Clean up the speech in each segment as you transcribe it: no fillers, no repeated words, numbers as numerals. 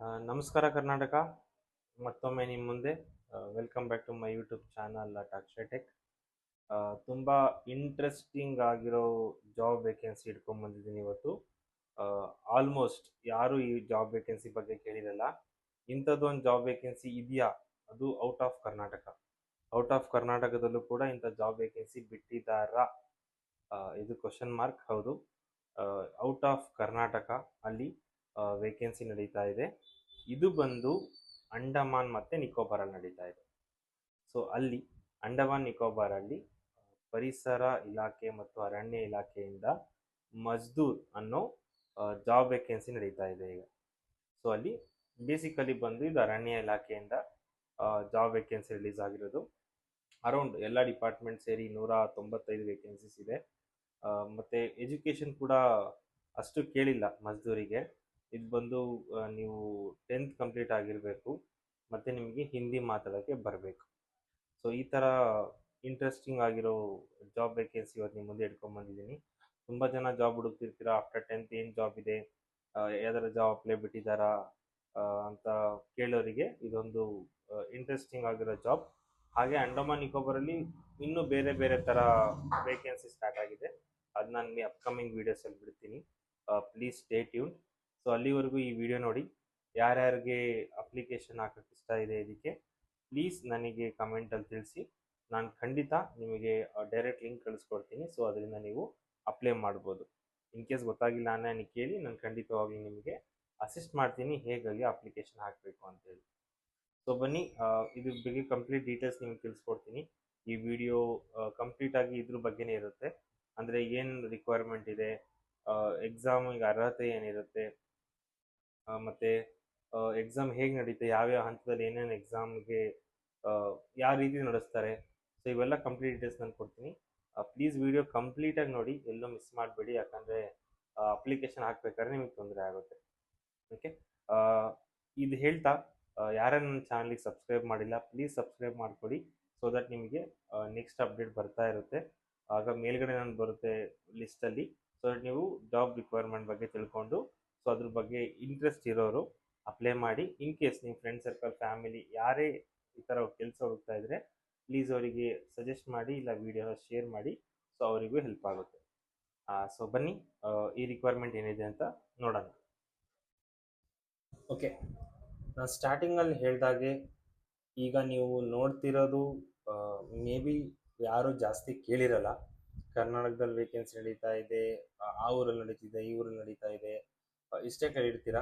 ನಮಸ್ಕಾರ ಕರ್ನಾಟಕ. ಮತ್ತೊಮ್ಮೆ ನಿಮ್ಮ ಮುಂದೆ welcome back to my YouTube channel Akshay tech. ತುಂಬ ಇಂಟ್ರೆಸ್ಟಿಂಗ್ ಆಗಿರೋ ಜಾಬ್ ವೇಕೆನ್ಸಿ ಇಟ್ಕೊಂಡ್ಬಂದಿದ್ದೀನಿ ಇವತ್ತು. ಆಲ್ಮೋಸ್ಟ್ ಯಾರು ಈ ಜಾಬ್ ವೇಕೆನ್ಸಿ ಬಗ್ಗೆ ಕೇಳಿರಲ್ಲ. ಇಂಥದ್ದೊಂದು ಜಾಬ್ ವೇಕೆನ್ಸಿ ಇದೆಯಾ, ಅದು out of Karnataka. Out of ಕರ್ನಾಟಕದಲ್ಲೂ ಕೂಡ ಇಂಥ ಜಾಬ್ ವೇಕೆನ್ಸಿ ಬಿಟ್ಟಿದ್ದಾರಾ? ಇದು ಕ್ವಶನ್ ಮಾರ್ಕ್. ಹೌದು, ಔಟ್ ಆಫ್ ಕರ್ನಾಟಕ ಅಲ್ಲಿ ವೇಕೆನ್ಸಿ ನಡೀತಾ ಇದೆ. ಇದು ಬಂದು ಅಂಡಮಾನ್ ಮತ್ತು ನಿಕೋಬಾರಲ್ಲಿ ನಡೀತಾ ಇದೆ. ಸೊ ಅಲ್ಲಿ ಅಂಡಮಾನ್ ನಿಕೋಬಾರಲ್ಲಿ ಪರಿಸರ ಇಲಾಖೆ ಮತ್ತು ಅರಣ್ಯ ಇಲಾಖೆಯಿಂದ ಮಜ್ದೂರ್ ಅನ್ನೋ ಜಾಬ್ ವೇಕೆನ್ಸಿ ನಡೀತಾ ಇದೆ ಈಗ. ಸೊ ಅಲ್ಲಿ ಬೇಸಿಕಲಿ ಬಂದು ಇದು ಅರಣ್ಯ ಇಲಾಖೆಯಿಂದ ಜಾಬ್ ವೇಕೆನ್ಸಿ ರಿಲೀಸ್ ಆಗಿರೋದು. ಅರೌಂಡ್ ಎಲ್ಲ ಡಿಪಾರ್ಟ್ಮೆಂಟ್ ಸೇರಿ 195 ವೇಕೆನ್ಸೀಸ್ ಇದೆ. ಮತ್ತು ಎಜುಕೇಷನ್ ಕೂಡ ಅಷ್ಟು ಕೇಳಿಲ್ಲ ಮಜ್ದೂರಿಗೆ. ಇದು ಬಂದು ನೀವು 10th ಕಂಪ್ಲೀಟ್ ಆಗಿರಬೇಕು ಮತ್ತು ನಿಮಗೆ ಹಿಂದಿ ಮಾತಾಡೋಕ್ಕೆ ಬರಬೇಕು. ಸೊ ಈ ಥರ ಇಂಟ್ರೆಸ್ಟಿಂಗ್ ಆಗಿರೋ ಜಾಬ್ ವೇಕೆನ್ಸಿ ಇವತ್ತು ನಿಮ್ಮ ಮುಂದೆ ಇಟ್ಕೊಂಡ್ಬಂದಿದ್ದೀನಿ. ತುಂಬ ಜನ ಜಾಬ್ ಹುಡುಕ್ತಿರ್ತೀರ, ಆಫ್ಟರ್ 10th ಏನು ಜಾಬ್ ಇದೆ, ಯಾವ್ದಾರ ಜಾಬ್ ಅಪ್ಲೈ ಬಿಟ್ಟಿದ್ದಾರಾ ಅಂತ ಕೇಳೋರಿಗೆ ಇದೊಂದು ಇಂಟ್ರೆಸ್ಟಿಂಗ್ ಆಗಿರೋ ಜಾಬ್. ಹಾಗೆ ಅಂಡಮಾನ್ ನಿಕೋಬಾರಲ್ಲಿ ಇನ್ನೂ ಬೇರೆ ಬೇರೆ ಥರ ವೇಕೆನ್ಸಿ ಸ್ಟಾರ್ಟ್ ಆಗಿದೆ. ಅದು ನಾನು ನಿಮಗೆ ಅಪ್ಕಮಿಂಗ್ ವೀಡಿಯೋಸಲ್ಲಿ ಬಿಡ್ತೀನಿ. Please stay tune. ಸೊ ಅಲ್ಲಿವರೆಗೂ ಈ ವಿಡಿಯೋ ನೋಡಿ. ಯಾರ್ಯಾರಿಗೆ ಅಪ್ಲಿಕೇಶನ್ ಹಾಕೋಕ್ಕೆ ಇಷ್ಟ ಇದೆ ಇದಕ್ಕೆ, ಪ್ಲೀಸ್ ನನಗೆ ಕಮೆಂಟಲ್ಲಿ ತಿಳಿಸಿ. ನಾನು ಖಂಡಿತ ನಿಮಗೆ ಡೈರೆಕ್ಟ್ ಲಿಂಕ್ ಕಳಿಸ್ಕೊಡ್ತೀನಿ. ಸೊ ಅದರಿಂದ ನೀವು ಅಪ್ಲೈ ಮಾಡ್ಬೋದು. ಇನ್ ಕೇಸ್ ಗೊತ್ತಾಗಿಲ್ಲ ನನಗೆ ಕೇಳಿ, ನಾನು ಖಂಡಿತವಾಗಿ ನಿಮಗೆ ಅಸಿಸ್ಟ್ ಮಾಡ್ತೀನಿ ಹೇಗಾಗಿ ಅಪ್ಲಿಕೇಶನ್ ಹಾಕಬೇಕು ಅಂತೇಳಿ. ಸೊ ಬನ್ನಿ, ಇದ್ರ ಬಗ್ಗೆ ಕಂಪ್ಲೀಟ್ ಡೀಟೇಲ್ಸ್ ನಿಮ್ಗೆ ತಿಳಿಸ್ಕೊಡ್ತೀನಿ. ಈ ವಿಡಿಯೋ ಕಂಪ್ಲೀಟಾಗಿ ಇದ್ರ ಬಗ್ಗೆನೇ ಇರುತ್ತೆ. ಅಂದರೆ ಏನು ರಿಕ್ವೈರ್ಮೆಂಟ್ ಇದೆ, ಎಕ್ಸಾಮಿಗೆ ಅರ್ಹತೆ ಏನಿರುತ್ತೆ, ಮತ್ತು ಎಕ್ಸಾಮ್ ಹೇಗೆ ನಡೀತೆ, ಯಾವ್ಯಾವ ಹಂತದಲ್ಲಿ ಏನೇನು ಎಕ್ಸಾಮ್ಗೆ ಯಾವ ರೀತಿ ನಡೆಸ್ತಾರೆ, ಸೊ ಇವೆಲ್ಲ ಕಂಪ್ಲೀಟ್ ಡೀಟೇಲ್ಸ್ ನಾನು ಕೊಡ್ತೀನಿ. ಪ್ಲೀಸ್ ವಿಡಿಯೋ ಕಂಪ್ಲೀಟಾಗಿ ನೋಡಿ, ಎಲ್ಲೂ ಮಿಸ್ ಮಾಡಬೇಡಿ. ಯಾಕಂದರೆ ಅಪ್ಲಿಕೇಶನ್ ಹಾಕ್ಬೇಕಾದ್ರೆ ನಿಮಗೆ ತೊಂದರೆ ಆಗುತ್ತೆ. ಓಕೆ, ಇದು ಹೇಳ್ತಾ ಯಾರು ನನ್ನ ಚಾನಲಿಗೆ ಸಬ್ಸ್ಕ್ರೈಬ್ ಮಾಡಿಲ್ಲ, ಪ್ಲೀಸ್ ಸಬ್ಸ್ಕ್ರೈಬ್ ಮಾಡಿಕೊಡಿ. ಸೊ ದಟ್ ನಿಮಗೆ ನೆಕ್ಸ್ಟ್ ಅಪ್ಡೇಟ್ ಬರ್ತಾ ಇರುತ್ತೆ. ಆಗ ಮೇಲ್ಗಡೆ ನಾನು ಬರುತ್ತೆ ಲಿಸ್ಟಲ್ಲಿ. ಸೊ ದಟ್ ನೀವು ಜಾಬ್ ರಿಕ್ವೈರ್ಮೆಂಟ್ ಬಗ್ಗೆ ತಿಳ್ಕೊಂಡು, ಸೊ ಅದ್ರ ಬಗ್ಗೆ ಇಂಟ್ರೆಸ್ಟ್ ಇರೋರು ಅಪ್ಲೈ ಮಾಡಿ. ಇನ್ ಕೇಸ್ ನಿಮ್ಮ ಫ್ರೆಂಡ್ ಸರ್ಕಲ್, ಫ್ಯಾಮಿಲಿ ಯಾರೇ ಈ ಥರ ಕೆಲಸ ಹುಡುಕ್ತಾ ಇದ್ದರೆ ಪ್ಲೀಸ್ ಅವರಿಗೆ ಸಜೆಸ್ಟ್ ಮಾಡಿ, ಇಲ್ಲ ವಿಡಿಯೋನ ಶೇರ್ ಮಾಡಿ. ಸೊ ಅವರಿಗೂ ಹೆಲ್ಪ್ ಆಗುತ್ತೆ. ಸೊ ಬನ್ನಿ, ಈ ರಿಕ್ವೈರ್ಮೆಂಟ್ ಏನಿದೆ ಅಂತ ನೋಡೋಣ. ಓಕೆ, ನಾನು ಸ್ಟಾರ್ಟಿಂಗಲ್ಲಿ ಹೇಳ್ದಾಗೆ ಈಗ ನೀವು ನೋಡ್ತಿರೋದು ಮೇ ಬಿ ಯಾರೂ ಜಾಸ್ತಿ ಕೇಳಿರಲ್ಲ. ಕರ್ನಾಟಕದಲ್ಲಿ ವೇಕೆನ್ಸಿ ನಡೀತಾ ಇದೆ, ಆ ಊರಲ್ಲಿ ನಡೀತಿದೆ, ಈ ಊರಲ್ಲಿ ನಡೀತಾ ಇದೆ, ಇಷ್ಟೇ ಕೇಳಿರ್ತೀರ.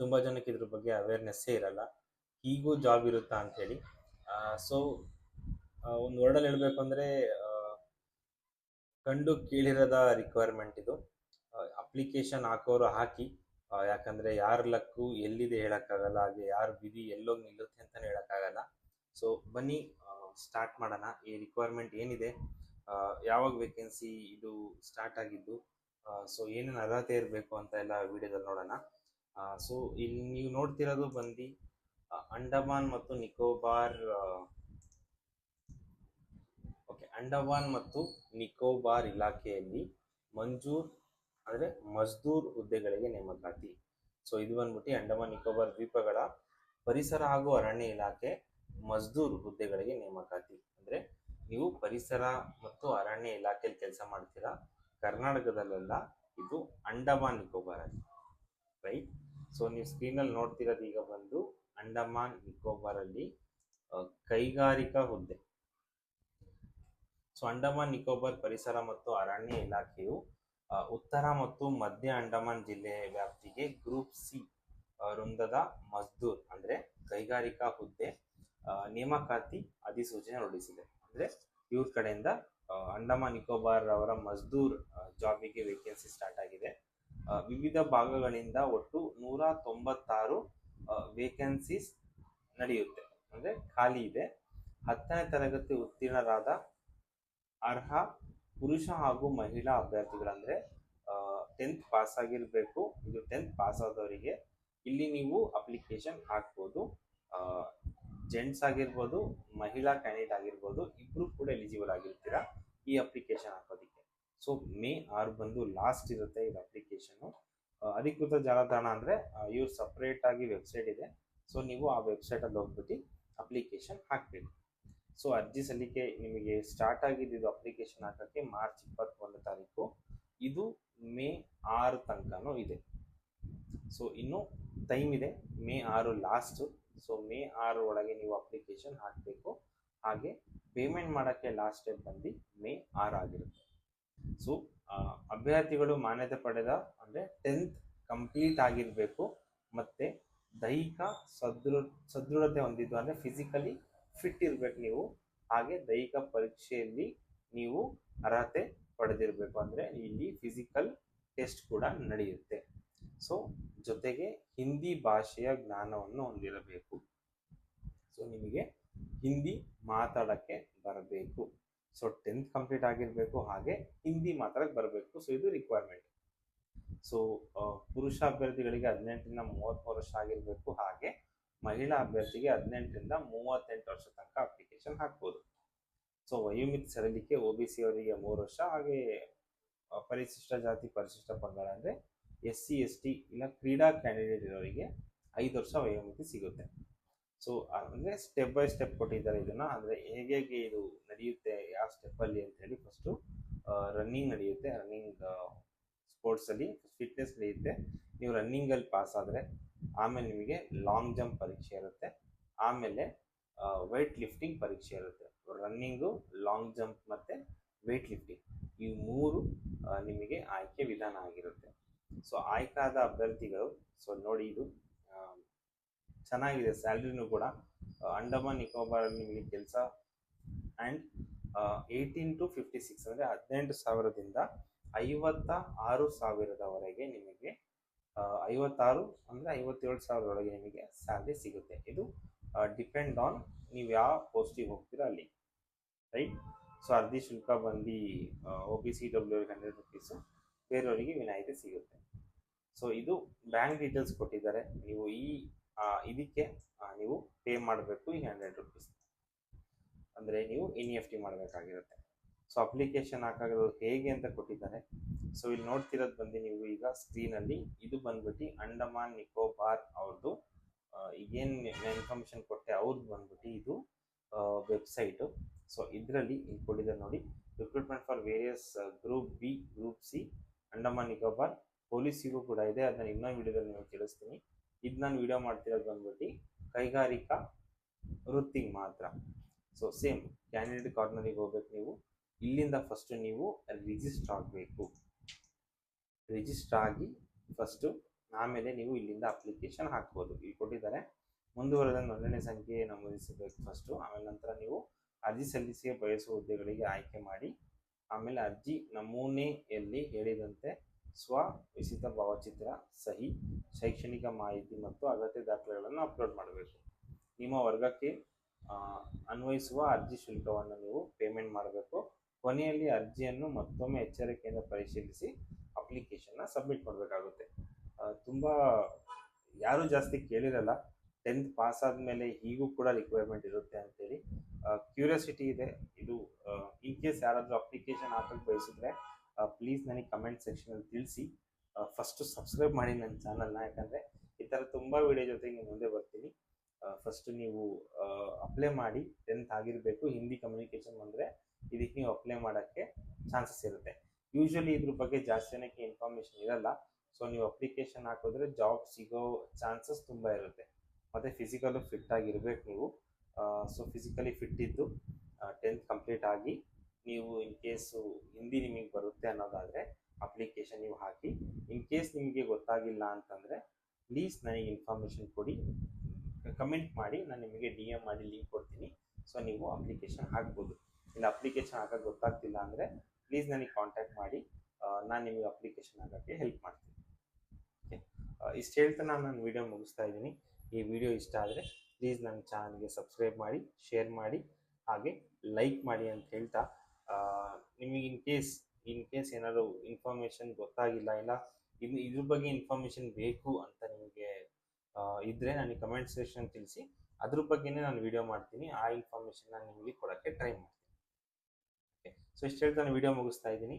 ತುಂಬ ಜನಕ್ಕೆ ಇದ್ರ ಬಗ್ಗೆ ಅವೇರ್ನೆಸ್ಸೇ ಇರಲ್ಲ, ಹೀಗೂ ಜಾಬ್ ಇರುತ್ತಾ ಅಂಥೇಳಿ. ಸೊ ಒಂದು ವರ್ಡಲ್ಲಿ ಹೇಳಬೇಕು ಅಂದರೆ ಕಂಡು ಕೇಳಿರದ ರಿಕ್ವೈರ್ಮೆಂಟ್ ಇದು. ಅಪ್ಲಿಕೇಶನ್ ಹಾಕೋರು ಹಾಕಿ, ಯಾಕಂದರೆ ಯಾರ ಲಕ್ಕು ಎಲ್ಲಿದೆ ಹೇಳೋಕ್ಕಾಗಲ್ಲ, ಹಾಗೆ ಯಾರ ವಿಧಿ ಎಲ್ಲೋಗಿ ನಿಲ್ಲುತ್ತೆ ಅಂತಲೇ ಹೇಳೋಕ್ಕಾಗಲ್ಲ. ಸೊ ಬನ್ನಿ, ಸ್ಟಾರ್ಟ್ ಮಾಡೋಣ. ಈ ರಿಕ್ವೈರ್ಮೆಂಟ್ ಏನಿದೆ, ಯಾವಾಗ ವೇಕೆನ್ಸಿ ಇದು ಸ್ಟಾರ್ಟ್ ಆಗಿದ್ದು, ಸೊ ಏನೇನು ಅರ್ಹತೆ ಇರಬೇಕು ಅಂತ ಎಲ್ಲ ವಿಡಿಯೋದಲ್ಲಿ ನೋಡೋಣ. ಸೊ ಇಲ್ಲಿ ನೀವು ನೋಡ್ತಿರೋದು ಬಂದು ಅಂಡಮಾನ್ ಮತ್ತು ನಿಕೋಬಾರ್ ಅಂಡಮಾನ್ ಮತ್ತು ನಿಕೋಬಾರ್ ಇಲಾಖೆಯಲ್ಲಿ ಮಜ್ದೂರ್ ಹುದ್ದೆಗಳಿಗೆ ನೇಮಕಾತಿ. ಸೊ ಇದು ಬಂದ್ಬಿಟ್ಟು ಅಂಡಮಾನ್ ನಿಕೋಬಾರ್ ದ್ವೀಪಗಳ ಪರಿಸರ ಹಾಗೂ ಅರಣ್ಯ ಇಲಾಖೆ ಮಜ್ದೂರ್ ಹುದ್ದೆಗಳಿಗೆ ನೇಮಕಾತಿ. ಅಂದರೆ ನೀವು ಪರಿಸರ ಮತ್ತು ಅರಣ್ಯ ಇಲಾಖೆಯಲ್ಲಿ ಕೆಲಸ ಮಾಡ್ತೀರಾ, ಕರ್ನಾಟಕದಲ್ಲೆಲ್ಲ, ಇದು ಅಂಡಮಾನ್ ನಿಕೋಬಾರಲ್ಲಿ, ರೈಟ್? ಸೊ ನೀವು ಸ್ಕ್ರೀನಲ್ಲಿ ನೋಡ್ತಿರೋದು ಈಗ ಬಂದು ಅಂಡಮಾನ್ ನಿಕೋಬಾರಲ್ಲಿ ಕೈಗಾರಿಕಾ ಹುದ್ದೆ. ಸೊ ಅಂಡಮಾನ್ ನಿಕೋಬಾರ್ ಪರಿಸರ ಮತ್ತು ಅರಣ್ಯ ಇಲಾಖೆಯು ಉತ್ತರ ಮತ್ತು ಮಧ್ಯ ಅಂಡಮಾನ್ ಜಿಲ್ಲೆಯ ವ್ಯಾಪ್ತಿಗೆ ಗ್ರೂಪ್ ಸಿ ವೃಂದದ ಮಜ್ದೂರ್ ಅಂದರೆ ಕೈಗಾರಿಕಾ ಹುದ್ದೆ ನೇಮಕಾತಿ ಅಧಿಸೂಚನೆ ಹೊರಡಿಸಿದೆ. ಅಂದರೆ ಇವ್ರ ಕಡೆಯಿಂದ ಅಂಡಮಾನ್ ನಿಕೋಬಾರ್ ಅವರ ಮಜ್ದೂರ್ ಜಾಬಿಗೆ ವೇಕೆನ್ಸಿ ಸ್ಟಾರ್ಟ್ ಆಗಿದೆ. ವಿವಿಧ ಭಾಗಗಳಿಂದ ಒಟ್ಟು 196 ವೇಕೆನ್ಸೀಸ್ ನಡೆಯುತ್ತೆ, ಅಂದರೆ ಖಾಲಿ ಇದೆ. 10ನೇ ತರಗತಿ ಉತ್ತೀರ್ಣರಾದ ಅರ್ಹ ಪುರುಷ ಹಾಗೂ ಮಹಿಳಾ ಅಭ್ಯರ್ಥಿಗಳಂದರೆ 10th ಪಾಸ್ ಆಗಿರಬೇಕು. ಇದು 10th ಪಾಸ್ ಆದವರಿಗೆ ಇಲ್ಲಿ ನೀವು ಅಪ್ಲಿಕೇಶನ್ ಹಾಕ್ಬೋದು. ಜೆಂಟ್ಸ್ ಆಗಿರ್ಬೋದು, ಮಹಿಳಾ ಕ್ಯಾಂಡಿಡೇಟ್ ಆಗಿರ್ಬೋದು, ಇಬ್ಬರು ಕೂಡ ಎಲಿಜಿಬಲ್ ಆಗಿರ್ತೀರಾ ಈ ಅಪ್ಲಿಕೇಶನ್ ಹಾಕೋದಕ್ಕೆ. ಸೊ May 6 ಬಂದು ಲಾಸ್ಟ್ ಇರುತ್ತೆ ಇದು ಅಪ್ಲಿಕೇಶನ್ನು. ಅಧಿಕೃತ ಜಾಲತಾಣ ಅಂದರೆ ಇವ್ರು ಸಪ್ರೇಟ್ ಆಗಿ ವೆಬ್ಸೈಟ್ ಇದೆ. ಸೊ ನೀವು ಆ ವೆಬ್ಸೈಟಲ್ಲಿ ಹೋಗ್ಬಿಟ್ಟು ಅಪ್ಲಿಕೇಶನ್ ಹಾಕಬೇಕು. ಸೊ ಅರ್ಜಿ ಸಲ್ಲಿಕೆ ನಿಮಗೆ ಸ್ಟಾರ್ಟ್ ಆಗಿದ್ದು ಅಪ್ಲಿಕೇಶನ್ ಹಾಕೋಕ್ಕೆ ಮಾರ್ಚ್ 21 ತಾರೀಕು, ಇದು ಮೇ 6 ತನಕನೂ ಇದೆ. ಸೊ ಇನ್ನೂ ಟೈಮ್ ಇದೆ, ಮೇ 6 ಲಾಸ್ಟು. ಸೊ ಮೇ 6 ಒಳಗೆ ನೀವು ಅಪ್ಲಿಕೇಶನ್ ಹಾಕಬೇಕು. ಹಾಗೆ ಪೇಮೆಂಟ್ ಮಾಡೋಕ್ಕೆ ಲಾಸ್ಟ್ ಡೇಟ್ ಬಂದು ಮೇ 6 ಆಗಿರುತ್ತೆ. ಸೊ ಅಭ್ಯರ್ಥಿಗಳು ಮಾನ್ಯತೆ ಪಡೆದ ಅಂದರೆ 10th ಕಂಪ್ಲೀಟ್ ಆಗಿರಬೇಕು, ಮತ್ತು ದೈಹಿಕ ಸದೃಢತೆ ಹೊಂದಿದ್ದು ಅಂದರೆ ಫಿಸಿಕಲಿ ಫಿಟ್ ಇರಬೇಕು ನೀವು. ಹಾಗೆ ದೈಹಿಕ ಪರೀಕ್ಷೆಯಲ್ಲಿ ನೀವು ಅರ್ಹತೆ ಪಡೆದಿರಬೇಕು, ಅಂದರೆ ಇಲ್ಲಿ ಫಿಸಿಕಲ್ ಟೆಸ್ಟ್ ಕೂಡ ನಡೆಯುತ್ತೆ. ಸೊ ಜೊತೆಗೆ ಹಿಂದಿ ಭಾಷೆಯ ಜ್ಞಾನವನ್ನು ಹೊಂದಿರಬೇಕು. ಸೊ ನಿಮಗೆ ಹಿಂದಿ ಮಾತಾಡೋಕ್ಕೆ ಬರಬೇಕು. ಸೊ 10th ಕಂಪ್ಲೀಟ್ ಆಗಿರಬೇಕು, ಹಾಗೆ ಹಿಂದಿ ಮಾತಾಡಕ್ಕೆ ಬರಬೇಕು. ಸೊ ಇದು ರಿಕ್ವೈರ್ಮೆಂಟ್. ಸೊ ಪುರುಷ ಅಭ್ಯರ್ಥಿಗಳಿಗೆ 18ರಿಂದ 33 ವರ್ಷ ಆಗಿರಬೇಕು, ಹಾಗೆ ಮಹಿಳಾ ಅಭ್ಯರ್ಥಿಗೆ 18ರಿಂದ 38 ವರ್ಷ ತನಕ ಅಪ್ಲಿಕೇಶನ್ ಹಾಕ್ಬೋದು. ಸೊ ವಯೋಮಿತಿ ಸಡಿಲಿಕೆ OBC ಅವರಿಗೆ 3 ವರ್ಷ, ಹಾಗೆ ಪರಿಶಿಷ್ಟ ಜಾತಿ ಪರಿಶಿಷ್ಟ ಪಂಗಡ ಅಂದರೆ SC ST ಇಲ್ಲ ಕ್ರೀಡಾ ಕ್ಯಾಂಡಿಡೇಟ್ ಇರೋರಿಗೆ 5 ವರ್ಷ ವಯೋಮಿತಿ ಸಿಗುತ್ತೆ. ಸೊ ಅಂದರೆ ಸ್ಟೆಪ್ ಬೈ ಸ್ಟೆಪ್ ಕೊಟ್ಟಿದ್ದಾರೆ ಇದನ್ನು, ಅಂದರೆ ಹೇಗೆ ಇದು ನಡೆಯುತ್ತೆ ಯಾವ ಸ್ಟೆಪ್ಪಲ್ಲಿ ಅಂತೇಳಿ. ಫಸ್ಟು ರನ್ನಿಂಗ್ ನಡೆಯುತ್ತೆ, ರನ್ನಿಂಗ್ ಸ್ಪೋರ್ಟ್ಸಲ್ಲಿ ಫಿಟ್ನೆಸ್ ನಡೆಯುತ್ತೆ. ನೀವು ರನ್ನಿಂಗಲ್ಲಿ ಪಾಸ್ ಆದರೆ ಆಮೇಲೆ ನಿಮಗೆ ಲಾಂಗ್ ಜಂಪ್ ಪರೀಕ್ಷೆ ಇರುತ್ತೆ, ಆಮೇಲೆ ವೆಯ್ಟ್ ಲಿಫ್ಟಿಂಗ್ ಪರೀಕ್ಷೆ ಇರುತ್ತೆ. ರನ್ನಿಂಗು, ಲಾಂಗ್ ಜಂಪ್ ಮತ್ತು ವೆಯ್ಟ್ ಲಿಫ್ಟಿಂಗ್, ಈ 3 ನಿಮಗೆ ಆಯ್ಕೆ ವಿಧಾನ ಆಗಿರುತ್ತೆ. ಸೊ ಆಯ್ಕಾದ ಅಭ್ಯರ್ಥಿಗಳು, ಸೊ ನೋಡಿ ಇದು ಚೆನ್ನಾಗಿದೆ, ಸ್ಯಾಲ್ರಿನೂ ಕೂಡ ಅಂಡಮಾನ್ ನಿಕೋಬಾರಲ್ಲಿ ನಿಮಗೆ ಕೆಲಸ ಆ್ಯಂಡ್ 18 to 56 ಅಂದರೆ 18,000ದಿಂದ 56,000ವರೆಗೆ ನಿಮಗೆ 56 ಅಂದರೆ 57,000 ನಿಮಗೆ ಸ್ಯಾಲ್ರಿ ಸಿಗುತ್ತೆ. ಇದು ಡಿಪೆಂಡ್ ಆನ್ ನೀವು ಯಾವ ಪೋಸ್ಟಿಗೆ ಹೋಗ್ತೀರಾ ಅಲ್ಲಿ, ರೈಟ್. ಸೊ ಅರ್ಜಿ ಶುಲ್ಕ ಬಂದು OBC WR 100 ರೂಪೀಸು, ಬೇರೆಯವರಿಗೆ ವಿನಾಯಿತಿ ಸಿಗುತ್ತೆ. ಸೊ ಇದು ಬ್ಯಾಂಕ್ ಡೀಟೇಲ್ಸ್ ಕೊಟ್ಟಿದ್ದಾರೆ, ನೀವು ಇದಕ್ಕೆ ನೀವು ಪೇ ಮಾಡಬೇಕು ಈ 100 ರೂಪೀಸ್, ಅಂದರೆ ನೀವು NEFT ಮಾಡಬೇಕಾಗಿರುತ್ತೆ. ಸೊ ಅಪ್ಲಿಕೇಶನ್ ಹಾಕೋದು ಹೇಗೆ ಅಂತ ಕೊಟ್ಟಿದ್ದಾರೆ. ಸೊ ಇಲ್ಲಿ ನೋಡ್ತಿರೋದು ಬಂದು ನೀವು ಈಗ ಸ್ಕ್ರೀನಲ್ಲಿ, ಇದು ಬಂದ್ಬಿಟ್ಟು ಅಂಡಮಾನ್ ನಿಕೋಬಾರ್ ಅವ್ರದ್ದು ಈಗೇನು ಇನ್ಫಾರ್ಮೇಷನ್ ಕೊಟ್ಟೆ ಅವ್ರದ್ದು ಬಂದ್ಬಿಟ್ಟು ಇದು ವೆಬ್ಸೈಟು. ಸೊ ಇದರಲ್ಲಿ ಇಲ್ಲಿ ಕೊಟ್ಟಿದ್ದಾರೆ ನೋಡಿ, recruitment for various group B, group C, Andaman Nicobar, ಪೊಲೀಸಿಗೂ ಕೂಡ ಇದೆ. ಅದನ್ನು ಇನ್ನೊಂದು ವಿಡಿಯೋದಲ್ಲಿ ನೀವು ತಿಳಿಸ್ತೀನಿ. ಇದು ನಾನು ವಿಡಿಯೋ ಮಾಡ್ತಿರೋದು ಬಂದ್ಬಿಟ್ಟು ಕೈಗಾರಿಕಾ ವೃತ್ತಿಗೆ ಮಾತ್ರ. ಸೊ ಸೇಮ್ ಕ್ಯಾಂಡಿಡೇಟ್ ಕಾರ್ನರಿಗೆ ಹೋಗ್ಬೇಕು ನೀವು. ಇಲ್ಲಿಂದ ಫಸ್ಟು ನೀವು ರಿಜಿಸ್ಟರ್ ಆಗಬೇಕು. ರಿಜಿಸ್ಟರ್ ಆಗಿ ಫಸ್ಟು ಆಮೇಲೆ ನೀವು ಇಲ್ಲಿಂದ ಅಪ್ಲಿಕೇಶನ್ ಹಾಕ್ಬೋದು. ಇಲ್ಲಿ ಕೊಟ್ಟಿದ್ದಾರೆ, ಮುಂದುವರೆದ ನೋಂದಣಿ ಸಂಖ್ಯೆ ನಮೂದಿಸಬೇಕು ಫಸ್ಟು. ಆಮೇಲೆ ನಂತರ ನೀವು ಅರ್ಜಿ ಸಲ್ಲಿಸಿ ಬಯಸುವ ಹುದ್ದೆಗಳಿಗೆ ಆಯ್ಕೆ ಮಾಡಿ, ಆಮೇಲೆ ಅರ್ಜಿ ನಮೂನೆಯಲ್ಲಿ ಹೇಳಿದಂತೆ ಸ್ವವಿಹಿತ ಭಾವಚಿತ್ರ, ಸಹಿ, ಶೈಕ್ಷಣಿಕ ಮಾಹಿತಿ ಮತ್ತು ಅಗತ್ಯ ದಾಖಲೆಗಳನ್ನು ಅಪ್ಲೋಡ್ ಮಾಡಬೇಕು. ನಿಮ್ಮ ವರ್ಗಕ್ಕೆ ಅನ್ವಯಿಸುವ ಅರ್ಜಿ ಶುಲ್ಕವನ್ನು ನೀವು ಪೇಮೆಂಟ್ ಮಾಡಬೇಕು. ಕೊನೆಯಲ್ಲಿ ಅರ್ಜಿಯನ್ನು ಮತ್ತೊಮ್ಮೆ ಎಚ್ಚರಿಕೆಯಿಂದ ಪರಿಶೀಲಿಸಿ ಅಪ್ಲಿಕೇಶನ್ನ ಸಬ್ಮಿಟ್ ಮಾಡಬೇಕಾಗುತ್ತೆ. ತುಂಬ ಯಾರೂ ಜಾಸ್ತಿ ಕೇಳಿರಲ್ಲ, 10th ಪಾಸ್ ಆದಮೇಲೆ ಈಗೂ ಕೂಡ ರಿಕ್ವೈರ್ಮೆಂಟ್ ಇರುತ್ತೆ ಅಂತೇಳಿ ಕ್ಯೂರಿಯಾಸಿಟಿ ಇದೆ. ಇದು ಇನ್ ಕೇಸ್ ಯಾರಾದರೂ ಅಪ್ಲಿಕೇಶನ್ ಹಾಕಕ್ಕೆ ಬಯಸಿದ್ರೆ ಪ್ಲೀಸ್ ನನಗೆ ಕಮೆಂಟ್ ಸೆಕ್ಷನಲ್ಲಿ ತಿಳಿಸಿ. ಫಸ್ಟು ಸಬ್ಸ್ಕ್ರೈಬ್ ಮಾಡಿ ನನ್ನ ಚಾನಲ್ನ, ಯಾಕಂದರೆ ಈ ಥರ ತುಂಬ ವಿಡಿಯೋ ಜೊತೆಗೆ ಮುಂದೆ ಬರ್ತೀನಿ. ಫಸ್ಟು ನೀವು ಅಪ್ಲೈ ಮಾಡಿ, 10th ಆಗಿರಬೇಕು, ಹಿಂದಿ ಕಮ್ಯುನಿಕೇಷನ್ ಬಂದರೆ ಇದಕ್ಕೆ ನೀವು ಅಪ್ಲೈ ಮಾಡೋಕ್ಕೆ ಚಾನ್ಸಸ್ ಇರುತ್ತೆ. ಯೂಶ್ವಲಿ ಇದ್ರ ಬಗ್ಗೆ ಜಾಸ್ತಿ ಜನಕ್ಕೆ ಇನ್ಫಾರ್ಮೇಷನ್ ಇರಲ್ಲ. ಸೊ ನೀವು ಅಪ್ಲಿಕೇಶನ್ ಹಾಕಿದ್ರೆ ಜಾಬ್ ಸಿಗೋ ಚಾನ್ಸಸ್ ತುಂಬ ಇರುತ್ತೆ. ಮತ್ತು ಫಿಸಿಕಲು ಫಿಟ್ ಆಗಿರಬೇಕು ನೀವು. ಸೊ ಫಿಸಿಕಲಿ ಫಿಟ್ ಇದ್ದು 10th ಕಂಪ್ಲೀಟ್ ಆಗಿ ನೀವು ಇನ್ ಕೇಸು ಹಿಂದಿ ನಿಮಗೆ ಬರುತ್ತೆ ಅನ್ನೋದಾದರೆ ಅಪ್ಲಿಕೇಶನ್ ನೀವು ಹಾಕಿ. ಇನ್ ಕೇಸ್ ನಿಮಗೆ ಗೊತ್ತಾಗಿಲ್ಲ ಅಂತಂದರೆ ಪ್ಲೀಸ್ ನನಗೆ ಇನ್ಫಾರ್ಮೇಷನ್ ಕೊಡಿ, ಕಮೆಂಟ್ ಮಾಡಿ, ನಾನು ನಿಮಗೆ DM ಮಾಡಿ ಲಿಂಕ್ ಕೊಡ್ತೀನಿ. ಸೊ ನೀವು ಅಪ್ಲಿಕೇಶನ್ ಹಾಕ್ಬೋದು. ಇಲ್ಲ ಅಪ್ಲಿಕೇಶನ್ ಹಾಕೋಕ್ಕೆ ಗೊತ್ತಾಗ್ತಿಲ್ಲ ಅಂದರೆ ಪ್ಲೀಸ್ ನನಗೆ ಕಾಂಟ್ಯಾಕ್ಟ್ ಮಾಡಿ, ನಾನು ನಿಮಗೆ ಅಪ್ಲಿಕೇಶನ್ ಹಾಕೋಕ್ಕೆ ಹೆಲ್ಪ್ ಮಾಡ್ತೀನಿ. ಓಕೆ, ಇಷ್ಟು ಹೇಳ್ತಾ ನಾನು ವಿಡಿಯೋ ಮುಗಿಸ್ತಾ ಇದ್ದೀನಿ. ಈ ವಿಡಿಯೋ ಇಷ್ಟ ಆದರೆ ಪ್ಲೀಸ್ ನನ್ನ ಚಾನಲ್ಗೆ ಸಬ್ಸ್ಕ್ರೈಬ್ ಮಾಡಿ, ಶೇರ್ ಮಾಡಿ, ಹಾಗೆ ಲೈಕ್ ಮಾಡಿ ಅಂತ ಹೇಳ್ತಾ, ನಿಮಗೆ ಇನ್ ಕೇಸ್ ಏನಾದರೂ ಇನ್ಫಾರ್ಮೇಷನ್ ಗೊತ್ತಾಗಿಲ್ಲ, ಇಲ್ಲ ಇದ್ರ ಬಗ್ಗೆ ಇನ್ಫಾರ್ಮೇಷನ್ ಬೇಕು ಅಂತ ನಿಮಗೆ ಇದ್ದರೆ ನನಗೆ ಕಮೆಂಟ್ ಸೆಕ್ಷನ್ ತಿಳಿಸಿ, ಅದ್ರ ಬಗ್ಗೆನೇ ನಾನು ವಿಡಿಯೋ ಮಾಡ್ತೀನಿ. ಆ ಇನ್ಫಾರ್ಮೇಷನ್ ನಾನು ನಿಮಗೆ ಕೊಡೋಕ್ಕೆ ಟ್ರೈ ಮಾಡ್ತೀನಿ. ಓಕೆ, ಸೊ ಇಷ್ಟು ಹೇಳ್ತಾ ನಾನು ವಿಡಿಯೋ ಮುಗಿಸ್ತಾ ಇದ್ದೀನಿ.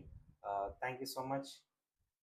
Thank you so much.